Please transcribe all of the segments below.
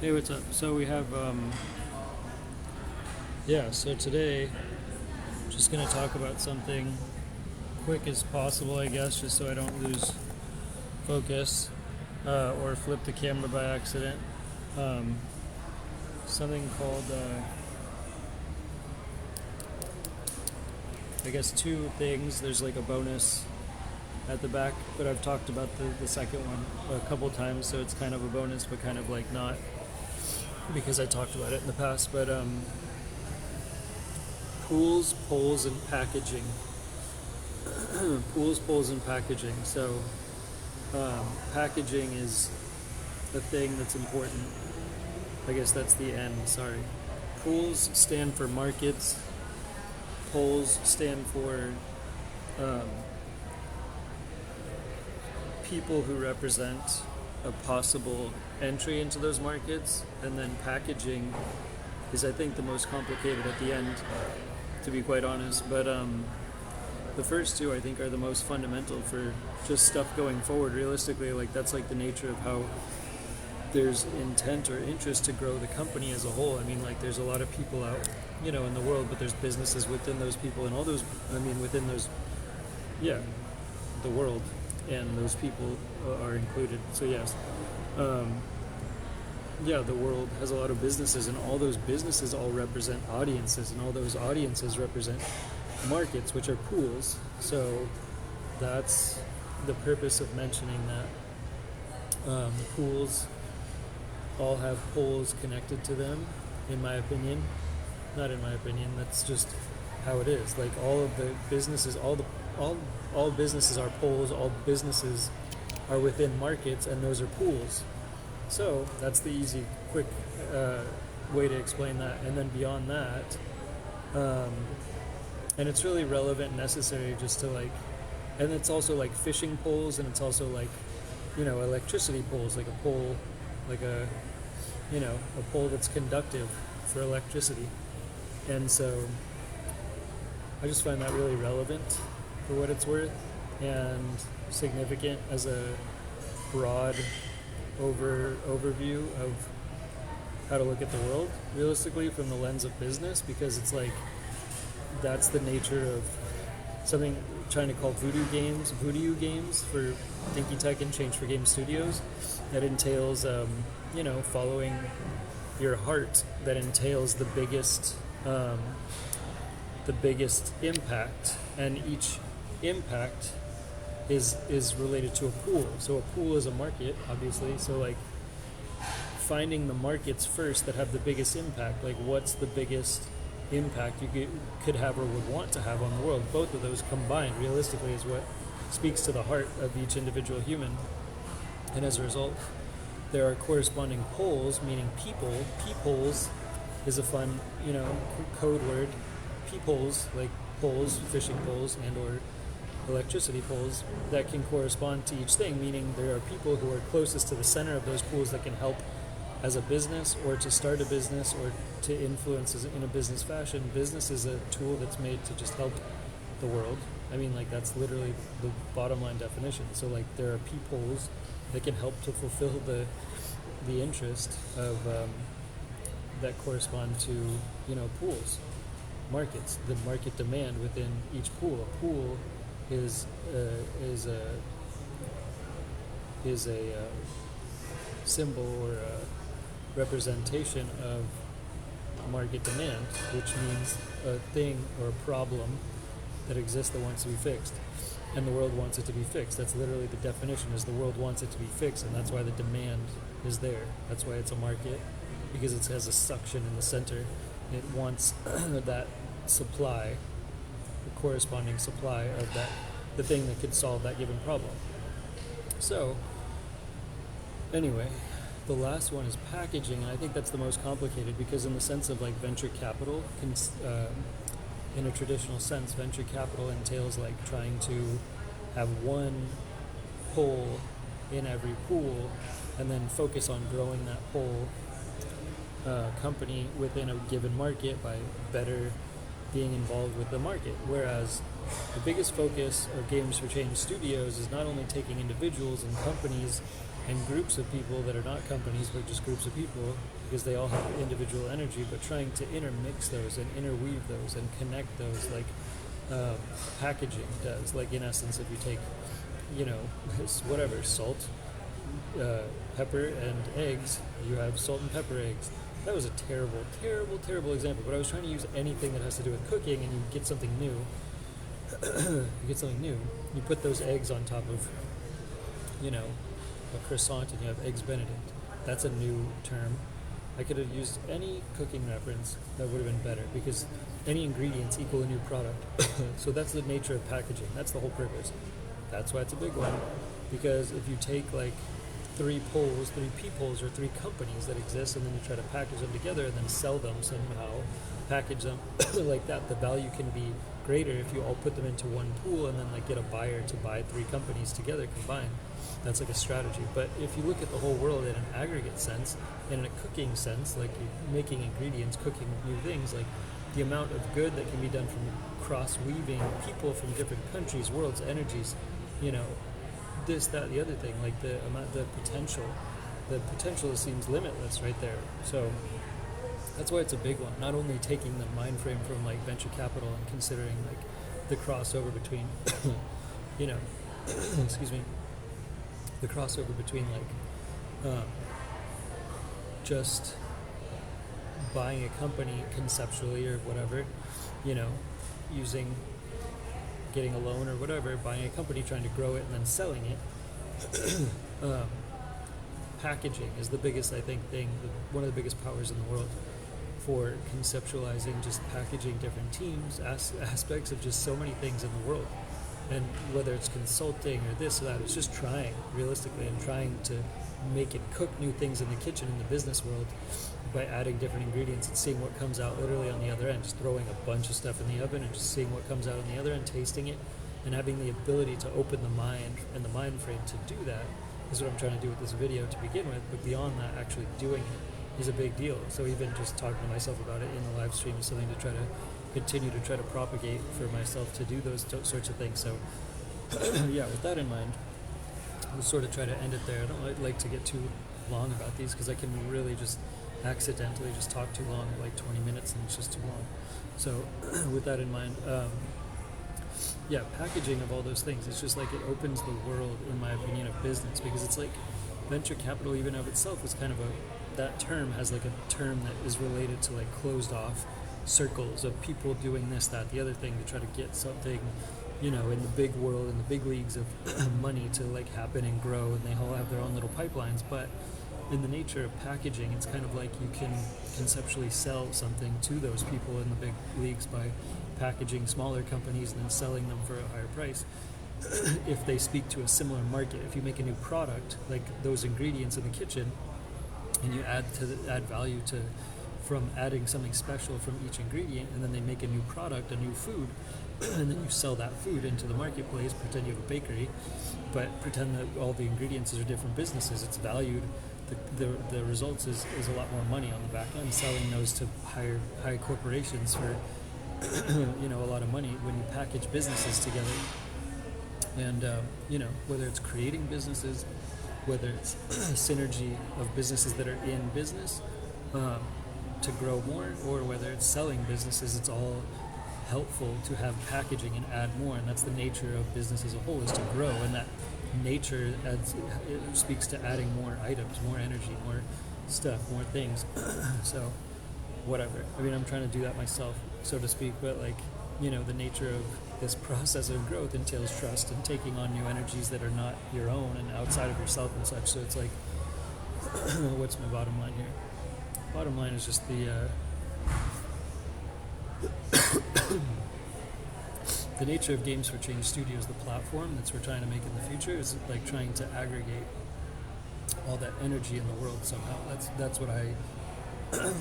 Hey, what's up? So we have, so today, just gonna talk about something quick as possible, I guess, just so I don't lose focus or flip the camera by accident. Um, Something called, I guess, two things. There's like a bonus at the back, but I've talked about the second one a couple times, so it's kind of a bonus, but kind of like not because I talked about it in the past. But pools, poles, and packaging. Pools, poles, and packaging. So packaging is the thing that's important. I guess that's the end. Sorry. Pools stand for markets. Poles stand for um, people who represent a possible entry into those markets, and then packaging is, I think, the most complicated at the end, to be quite honest. But the first two, I think, are the most fundamental for just stuff going forward. Realistically, like that's like the nature of how there's intent or interest to grow the company as a whole. I mean, like there's a lot of people out, in the world, but there's businesses within those people, and all those. I mean, within those, yeah, the world, and those people are included. So yes, the world has a lot of businesses, and all those businesses all represent audiences, and all those audiences represent markets, which are pools. So that's the purpose of mentioning that. Pools all have poles connected to them, in my opinion. Not in my opinion, that's just how it is. Like all of the businesses, all businesses are poles, all businesses are within markets, and those are pools. So that's the easy, quick way to explain that. And then beyond that, and it's really relevant and necessary just to like, and it's also like fishing poles, and it's also like, electricity poles, like a pole, like a pole that's conductive for electricity. And so I just find that really relevant for what it's worth, and significant as a broad overview of how to look at the world realistically from the lens of business, because it's like that's the nature of something trying to call voodoo games for Dinky Tech and Change for Game Studios. That entails following your heart. That entails the biggest impact, and each impact is related to a pool. So a pool is a market, obviously. So like finding the markets first that have the biggest impact. Like what's the biggest impact you could have or would want to have on the world? Both of those combined, realistically, is what speaks to the heart of each individual human. And as a result, there are corresponding poles, meaning people. Peepholes is a fun, code word. Peepholes, like poles, fishing poles, and or electricity poles that can correspond to each thing, meaning there are people who are closest to the center of those pools that can help as a business, or to start a business, or to influence in a business fashion. Business is a tool that's made to just help the world. I mean, like that's literally the bottom line definition. So like there are peepholes that can help to fulfill the interest of that correspond to pools, markets, the market demand within each pool. A pool is a symbol or a representation of market demand, which means a thing or a problem that exists that wants to be fixed, and the world wants it to be fixed. That's literally the definition, is the world wants it to be fixed, and that's why the demand is there. That's why it's a market, because it has a suction in the center. It wants that supply, the corresponding supply of that, the thing that could solve that given problem. So anyway, the last one is packaging, and I think that's the most complicated, because in the sense of like venture capital, in a traditional sense, venture capital entails like trying to have one pole in every pool, and then focus on growing that pole company within a given market by better being involved with the market. Whereas the biggest focus of Games for Change Studios is not only taking individuals and companies and groups of people that are not companies but just groups of people, because they all have individual energy, but trying to intermix those and interweave those and connect those, like packaging does. Like in essence, if you take, whatever, salt, pepper, and eggs, you have salt and pepper eggs. That was a terrible, terrible, terrible example, but I was trying to use anything that has to do with cooking, and you get something new. You put those eggs on top of, a croissant, and you have eggs Benedict. That's a new term. I could have used any cooking reference that would have been better, because any ingredients equal a new product. So that's the nature of packaging. That's the whole purpose. That's why it's a big one, because if you take like three peepholes, or three companies that exist, and then you try to package them together and then sell them somehow, package them like that, the value can be greater if you all put them into one pool and then like get a buyer to buy three companies together combined. That's like a strategy. But if you look at the whole world in an aggregate sense, and in a cooking sense, like you're making ingredients, cooking new things, like the amount of good that can be done from cross-weaving people from different countries, worlds, energies, this, that, the other thing, like the potential seems limitless right there. So that's why it's a big one. Not only taking the mind frame from like venture capital and considering like the crossover between, excuse me, the crossover between like just buying a company conceptually or whatever, getting a loan or whatever, buying a company, trying to grow it, and then selling it. Packaging is the biggest, I think, one of the biggest powers in the world for conceptualizing, just packaging different teams, aspects of just so many things in the world. And whether it's consulting or this or that, it's just trying, realistically, and trying to make it cook new things in the kitchen in the business world by adding different ingredients and seeing what comes out literally on the other end, just throwing a bunch of stuff in the oven and just seeing what comes out on the other end, tasting it, and having the ability to open the mind and the mind frame to do that is what I'm trying to do with this video to begin with. But beyond that, actually doing it is a big deal. So even just talking to myself about it in the live stream is something to try to continue to try to propagate for myself, to do those sorts of things. So yeah, with that in mind, we'll sort of try to end it there. I don't like to get too long about these, because I can really just accidentally just talk too long, like 20 minutes, and it's just too long. So with that in mind, packaging of all those things, it's just like it opens the world, in my opinion, of business, because it's like venture capital even of itself is kind of that term has like a term that is related to like closed off circles of people doing this, that, the other thing to try to get something, in the big world, in the big leagues of money to like happen and grow, and they all have their own little pipelines. But in the nature of packaging, it's kind of like you can conceptually sell something to those people in the big leagues by packaging smaller companies and then selling them for a higher price if they speak to a similar market. If you make a new product, like those ingredients in the kitchen, and you add value from adding something special from each ingredient, and then they make a new product, a new food, and then you sell that food into the marketplace, pretend you have a bakery, but pretend that all the ingredients are different businesses. It's valued. The results is a lot more money on the back end, selling those to high corporations for a lot of money when you package businesses together. And whether it's creating businesses, whether it's synergy of businesses that are in business to grow more, or whether it's selling businesses, it's all helpful to have packaging and add more. And that's the nature of business as a whole, is to grow, and that nature it speaks to adding more items, more energy, more stuff, more things. So whatever, I mean, I'm trying to do that myself, so to speak, but like, the nature of this process of growth entails trust and taking on new energies that are not your own and outside of yourself and such. So it's like, what's my bottom line here? Bottom line is just the nature of Games for Change Studios, the platform that we're trying to make in the future, is like trying to aggregate all that energy in the world somehow. That's what I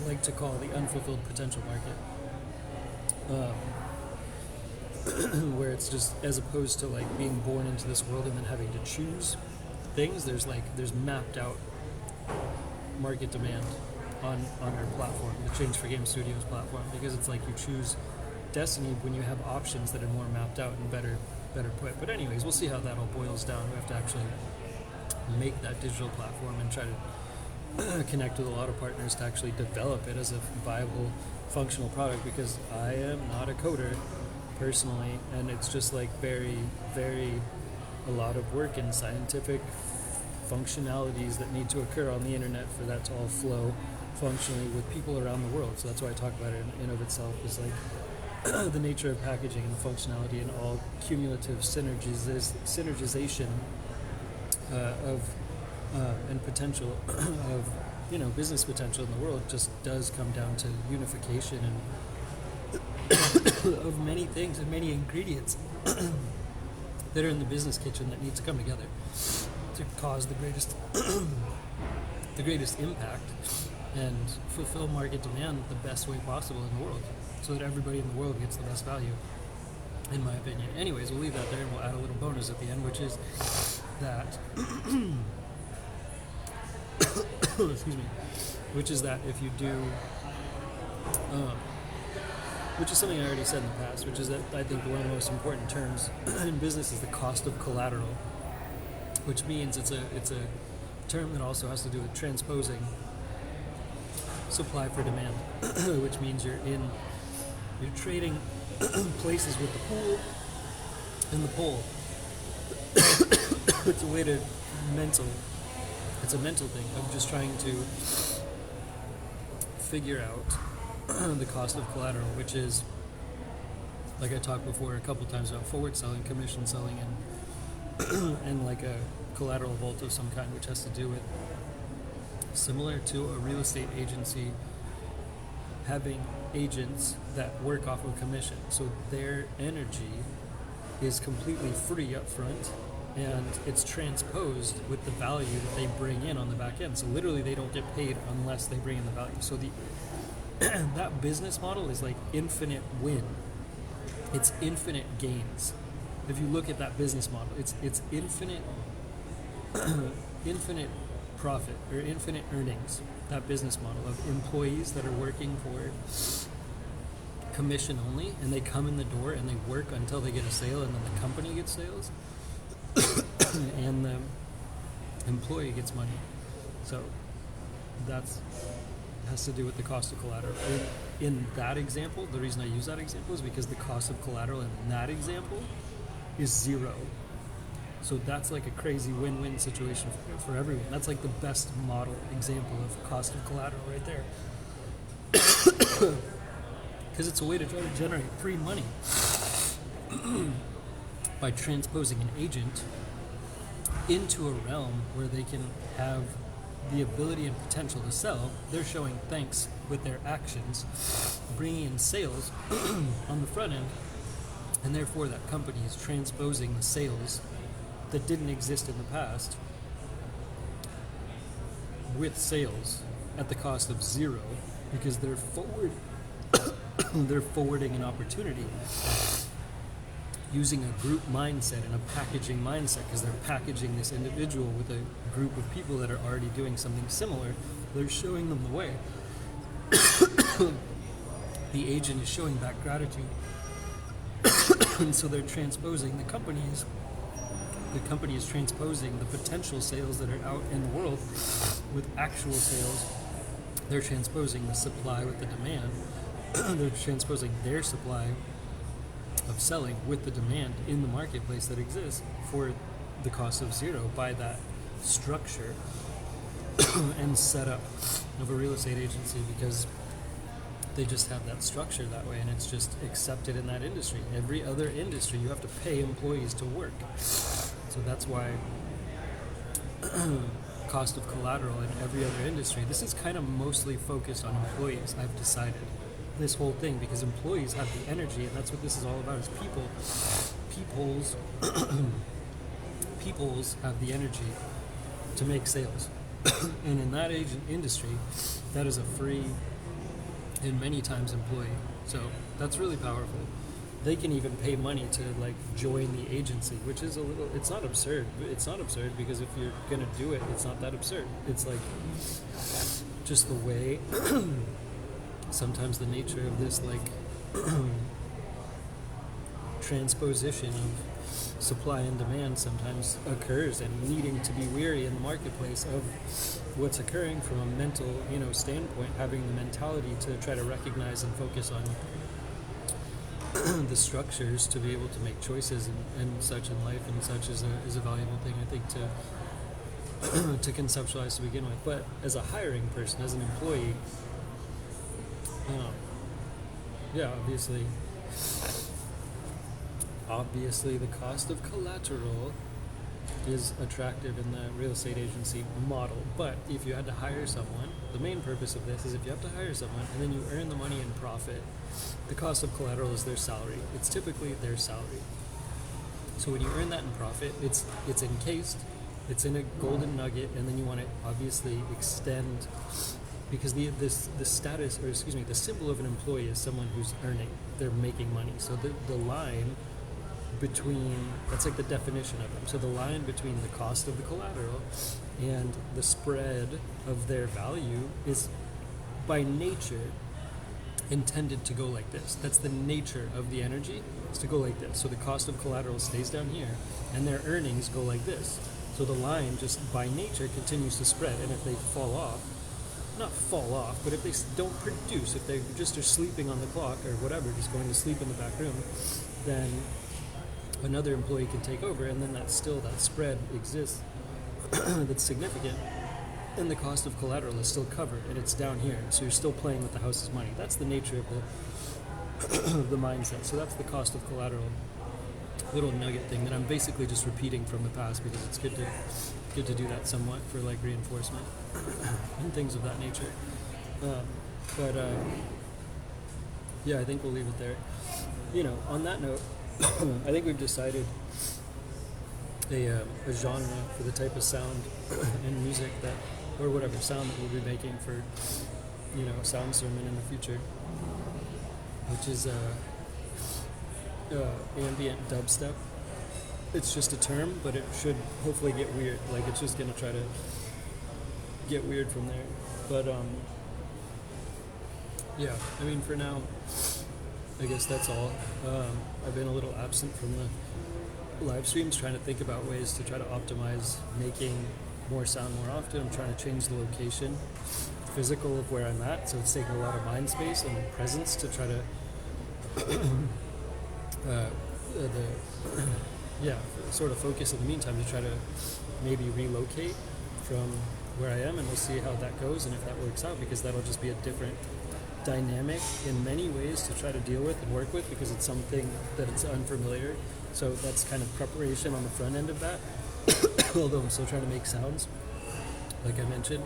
like to call the unfulfilled potential market, where it's just, as opposed to like being born into this world and then having to choose things, there's mapped out market demand on our platform, the Change for Game Studios platform, because it's like you choose destiny when you have options that are more mapped out and better put. But anyways, we'll see how that all boils down. We have to actually make that digital platform and try to connect with a lot of partners to actually develop it as a viable, functional product, because I am not a coder personally, and it's just like very, very a lot of work and scientific functionalities that need to occur on the internet for that to all flow functionally with people around the world. So that's why I talk about it in of itself is like the nature of packaging and functionality and all cumulative synergization of and potential of business potential in the world just does come down to unification and of many things and many ingredients that are in the business kitchen that need to come together to cause the greatest the greatest impact and fulfill market demand the best way possible in the world, so that everybody in the world gets the best value, in my opinion. Anyways, we'll leave that there and we'll add a little bonus at the end, which is that excuse me, which is that if you do which is something I already said in the past, which is that I think one of the most important terms in business is the cost of collateral, which means it's a term that also has to do with transposing supply for demand, which means you're trading places with the pool and the pole. It's a way to it's a mental thing of just trying to figure out the cost of collateral, which is, like I talked before a couple times about forward selling, commission selling, and like a collateral vault of some kind, which has to do with similar to a real estate agency having agents that work off of commission. So their energy is completely free up front, and it's transposed with the value that they bring in on the back end. So literally they don't get paid unless they bring in the value. So that business model is like infinite win. It's infinite gains. If you look at that business model, it's infinite infinite profit or infinite earnings. That business model of employees that are working for commission only, and they come in the door and they work until they get a sale, and then the company gets sales and the employee gets money. So that's has to do with the cost of collateral. In that example, the reason I use that example is because the cost of collateral in that example is zero. So that's like a crazy win-win situation for everyone. That's like the best model example of cost of collateral right there. Because it's a way to try to generate free money by transposing an agent into a realm where they can have the ability and potential to sell. They're showing thanks with their actions, bringing in sales on the front end, and therefore that company is transposing the sales that didn't exist in the past with sales at the cost of zero, because they're forwarding an opportunity using a group mindset and a packaging mindset, because they're packaging this individual with a group of people that are already doing something similar. They're showing them the way. The agent is showing back gratitude. And so they're transposing the company is transposing the potential sales that are out in the world with actual sales. They're transposing the supply with the demand. They're transposing their supply of selling with the demand in the marketplace that exists for the cost of zero by that structure and setup of a real estate agency, because they just have that structure that way, and it's just accepted in that industry. Every other industry, you have to pay employees to work. So that's why cost of collateral in every other industry, this is kind of mostly focused on employees, I've decided. This whole thing, because employees have the energy, and that's what this is all about, is peoples have the energy to make sales. And in that industry, that is a free and many times employee. So that's really powerful. They can even pay money to like join the agency, which is it's not absurd. It's not absurd because if you're gonna do it, it's not that absurd. It's like just the way sometimes the nature of this like transposition of supply and demand sometimes occurs, and needing to be weary in the marketplace of what's occurring from a mental, standpoint, having the mentality to try to recognize and focus on the structures to be able to make choices and such in life, and such is a valuable thing, I think, to conceptualize to begin with. But as a hiring person, as an employee, obviously the cost of collateral is attractive in the real estate agency model. But if you had to hire someone, the main purpose of this is if you have to hire someone and then you earn the money in profit, the cost of collateral is their salary. It's typically their salary. So when you earn that in profit, it's encased, it's in a golden nugget, and then you want to obviously extend, because the status, or excuse me, the symbol of an employee is someone who's earning, they're making money. So the line between, that's like the definition of them. So the line between the cost of the collateral and the spread of their value is by nature intended to go like this. That's the nature of the energy, is to go like this. So the cost of collateral stays down here and their earnings go like this. So the line just by nature continues to spread, and if they fall off, not fall off, but if they don't produce, if they just are sleeping on the clock or whatever, just going to sleep in the back room, then another employee can take over, and then that spread exists that's significant, and the cost of collateral is still covered, and it's down here, so you're still playing with the house's money. That's the nature of the mindset. So that's the cost of collateral little nugget thing that I'm basically just repeating from the past, because it's good to do that somewhat for like reinforcement and things of that nature. I think we'll leave it there. On that note, I think we've decided a genre for the type of sound and music that, or whatever sound that we'll be making for, a sound sermon in the future, which is ambient dubstep. It's just a term, but it should hopefully get weird. Like, it's just gonna try to get weird from there. But for now, I guess that's all. I've been a little absent from the live streams, trying to think about ways to try to optimize making more sound more often. I'm trying to change the location, physical of where I'm at, so it's taking a lot of mind space and presence to try to sort of focus in the meantime, to try to maybe relocate from where I am, and we'll see how that goes and if that works out, because that'll just be a different dynamic in many ways to try to deal with and work with, because it's something that it's unfamiliar. So that's kind of preparation on the front end of that. Although I'm still trying to make sounds, like I mentioned,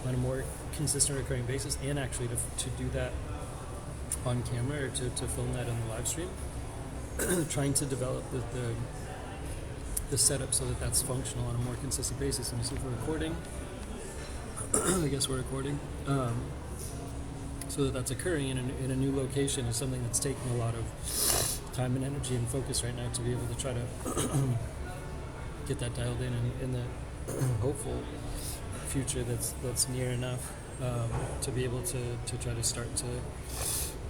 on a more consistent recurring basis, and actually to do that on camera, or to film that in the live stream. Trying to develop the setup so that that's functional on a more consistent basis. And so if we're recording, I guess we're recording, so that that's occurring in a new location is something that's taking a lot of time and energy and focus right now, to be able to try to get that dialed in the hopeful future that's near enough, to be able to try to start to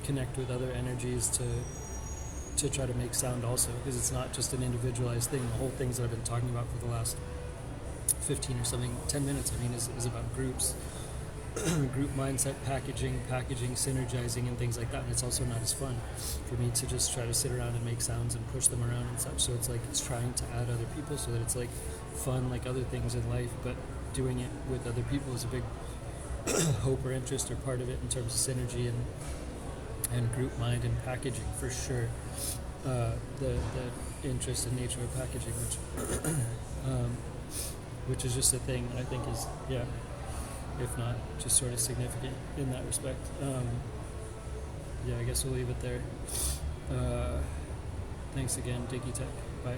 connect with other energies to try to make sound also, because it's not just an individualized thing. The whole things that I've been talking about for the last 15 or something, 10 minutes, is about groups, group mindset, packaging, synergizing, and things like that. And it's also not as fun for me to just try to sit around and make sounds and push them around and such. So it's like, it's trying to add other people so that it's like fun, like other things in life, but doing it with other people is a big hope or interest or part of it, in terms of synergy and group mind and packaging, for sure. The interest and nature of packaging, which is just a thing I think is, if not just sort of significant in that respect. I guess we'll leave it there. Thanks again, Diggy Tech. Bye.